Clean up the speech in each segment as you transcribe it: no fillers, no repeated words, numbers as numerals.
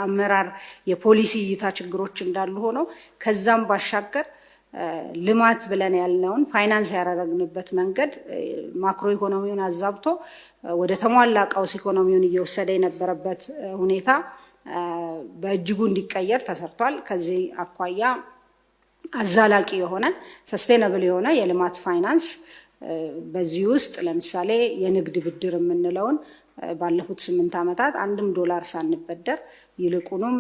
የአመራር የፖሊሲ እይታ ችግሮች እንዳሉ ሆነው ከዛም ባሻገር ልማት ብለን ያልነውን ፋይናንስ ያደረግንበት መንገድ ማክሮ ኢኮኖሚውን አዛብቶ ወደ ተሟላ ቀውስ ኢኮኖሚውን እየወሰደ የነበረበት ሁኔታ በእጅጉ እንዲቀየር ተሰርቷል። ከዚህ አኳያ አዛላቂ የሆነ ሰስቴናብል የሆነ የልማት ፋይናንስ በዚህ ውስጥ ለምሳሌ የንግድ ብድር የምንለውን ባለፉት 8 ዓመታት $1 ሳንበደር ይልቁንም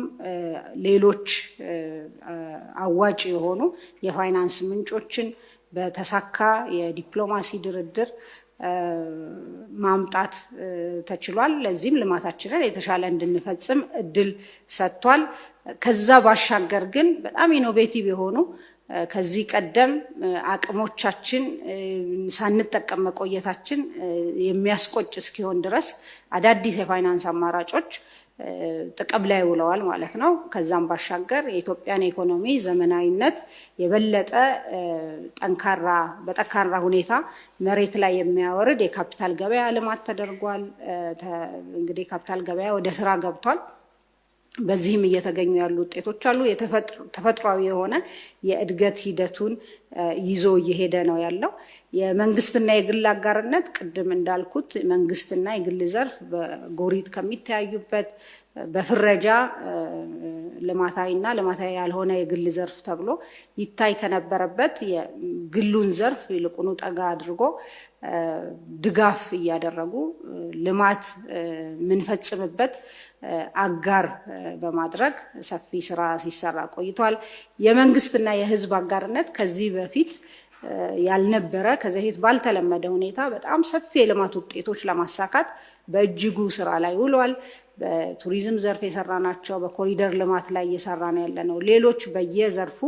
ሌሎች አዋጭ የሆኑ የፋይናንስ ምንጮችን በተሳካ የዲፕሎማሲ ድርድር ማምጣት ተችሏል። ለዚህም ልማታችንን የተሻለ እንድንፈጽም እድል ሰጥቷል። ከዛ ባሻገር ግን በጣም ኢኖቬቲቭ የሆኑ ከዚህ ቀደም አቅሞቻችን ሳንጠቀም መቆየታችን የሚያስቆጭ እስኪሆን ድረስ አዳዲስ የፋይናንስ አማራጮች ጥቅም ላይ ውለዋል ማለት ነው። ከዛም ባሻገር የኢትዮጵያን ኢኮኖሚ ዘመናዊነት የበለጠ በጠንካራ ሁኔታ መሬት ላይ የሚያወርድ የካፒታል ገበያ ልማት ተደርጓል። እንግዲህ ካፒታል ገበያ ወደ ስራ ገብቷል። በዚህም እየተገኙ ያሉ ውጤቶች አሉ። ተፈጥሯዊ የሆነ የእድገት ሂደቱን ይዞ እየሄደ ነው ያለው። የመንግስትና የግል አጋርነት ቅድም እንዳልኩት መንግስትና የግል ዘርፍ በጎሪጥ ከሚተያዩበት በፍረጃ ልማታዊና ልማታዊ ያልሆነ የግል ዘርፍ ተብሎ ይታይ ከነበረበት የግሉን ዘርፍ ይልቁኑ ጠጋ አድርጎ ድጋፍ እያደረጉ ልማት ምንፈጽምበት አጋር በማድረግ ሰፊ ስራ ሲሰራ ቆይቷል። የመንግስትና የህዝብ አጋርነት ከዚህ በፊት ያልነበረ ከዚህ በፊት ባልተለመደ ሁኔታ በጣም ሰፊ የልማት ውጤቶች ለማሳካት በእጅጉ ስራ ላይ ውሏል። በቱሪዝም ዘርፍ የሰራናቸው በኮሪደር ልማት ላይ እየሰራን ያለነው ሌሎች በየዘርፉ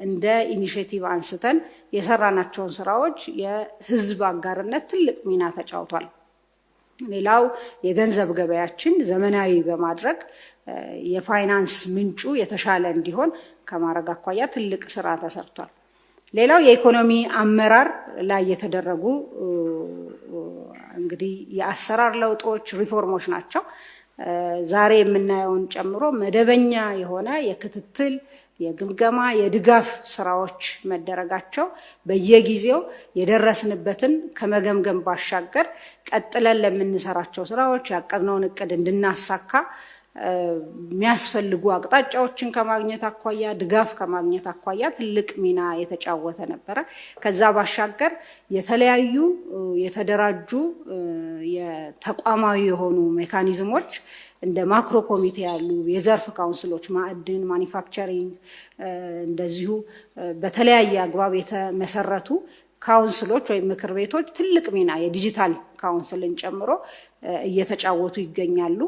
እንደ ኢኒሼቲቭ አንስተን የሰራናቸውን ስራዎች የህዝብ አጋርነት ትልቅ ሚና ተጫውቷል። ሌላው የገንዘብ ገበያችን ዘመናዊ በማድረግ የፋይናንስ ምንጩ የተሻለ እንዲሆን ከማድረግ አኳያ ትልቅ ስራ ተሰርቷል። ሌላው የኢኮኖሚ አመራር ላይ የተደረጉ እንግዲህ የአሰራር ለውጦች ሪፎርሞች ናቸው። ዛሬ የምናየውን ጨምሮ መደበኛ የሆነ የክትትል የግምገማ የድጋፍ ስራዎች መደረጋቸው በየጊዜው የደረስንበትን ከመገምገም ባሻገር ቀጥለን ለምንሰራቸው ስራዎች ያቀድነውን እቅድ እንድናሳካ የሚያስፈልጉ አቅጣጫዎችን ከማግኘት አኳያ ድጋፍ ከማግኘት አኳያ ትልቅ ሚና የተጫወተ ነበረ። ከዛ ባሻገር የተለያዩ የተደራጁ የተቋማዊ የሆኑ ሜካኒዝሞች እንደ ማክሮ ኮሚቴ ያሉ የዘርፍ ካውንስሎች ማዕድን፣ ማኒፋክቸሪንግ እንደዚሁ በተለያየ አግባብ የተመሰረቱ ካውንስሎች ወይም ምክር ቤቶች ትልቅ ሚና የዲጂታል ካውንስልን ጨምሮ እየተጫወቱ ይገኛሉ።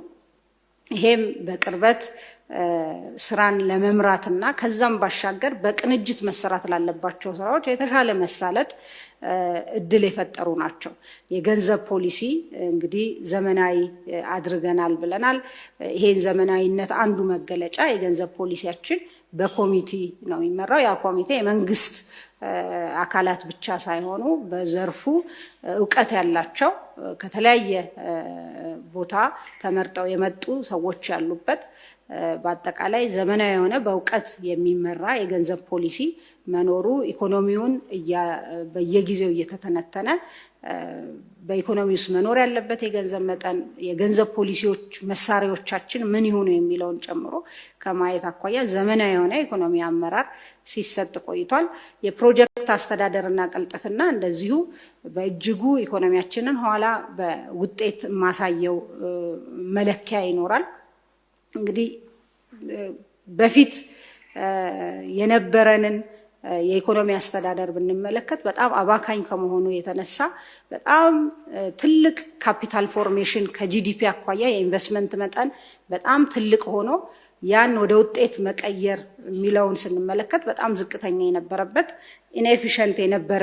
ይሄም በቅርበት ስራን ለመምራትና ከዛም ባሻገር በቅንጅት መሰራት ላለባቸው ስራዎች የተሻለ መሳለጥ እድል የፈጠሩ ናቸው። የገንዘብ ፖሊሲ እንግዲህ ዘመናዊ አድርገናል ብለናል። ይሄን ዘመናዊነት አንዱ መገለጫ የገንዘብ ፖሊሲያችን በኮሚቴ ነው የሚመራው። ያ ኮሚቴ የመንግስት አካላት ብቻ ሳይሆኑ በዘርፉ ዕውቀት ያላቸው ከተለያየ ቦታ ተመርጠው የመጡ ሰዎች ያሉበት በአጠቃላይ ዘመናዊ የሆነ በዕውቀት የሚመራ የገንዘብ ፖሊሲ መኖሩ ኢኮኖሚውን በየጊዜው እየተተነተነ በኢኮኖሚ ውስጥ መኖር ያለበት የገንዘብ መጠን የገንዘብ ፖሊሲዎች መሳሪያዎቻችን ምን ይሆኑ የሚለውን ጨምሮ ከማየት አኳያ ዘመናዊ የሆነ ኢኮኖሚ አመራር ሲሰጥ ቆይቷል። የፕሮጀክት አስተዳደርና ቅልጥፍና እንደዚሁ በእጅጉ ኢኮኖሚያችንን ኋላ በውጤት ማሳየው መለኪያ ይኖራል። እንግዲህ በፊት የነበረንን የኢኮኖሚ አስተዳደር ብንመለከት በጣም አባካኝ ከመሆኑ የተነሳ በጣም ትልቅ ካፒታል ፎርሜሽን ከጂዲፒ አኳያ የኢንቨስትመንት መጠን በጣም ትልቅ ሆኖ ያን ወደ ውጤት መቀየር የሚለውን ስንመለከት በጣም ዝቅተኛ የነበረበት ኢንኤፊሽንት የነበረ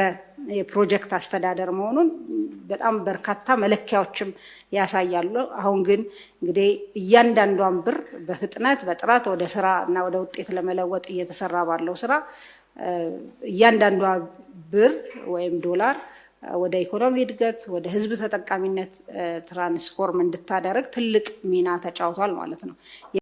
የፕሮጀክት አስተዳደር መሆኑን በጣም በርካታ መለኪያዎችም ያሳያሉ። አሁን ግን እንግዲህ እያንዳንዷን ብር በፍጥነት በጥራት ወደ ስራ እና ወደ ውጤት ለመለወጥ እየተሰራ ባለው ስራ እያንዳንዷ ብር ወይም ዶላር ወደ ኢኮኖሚ እድገት ወደ ህዝብ ተጠቃሚነት ትራንስፎርም እንድታደርግ ትልቅ ሚና ተጫውቷል ማለት ነው።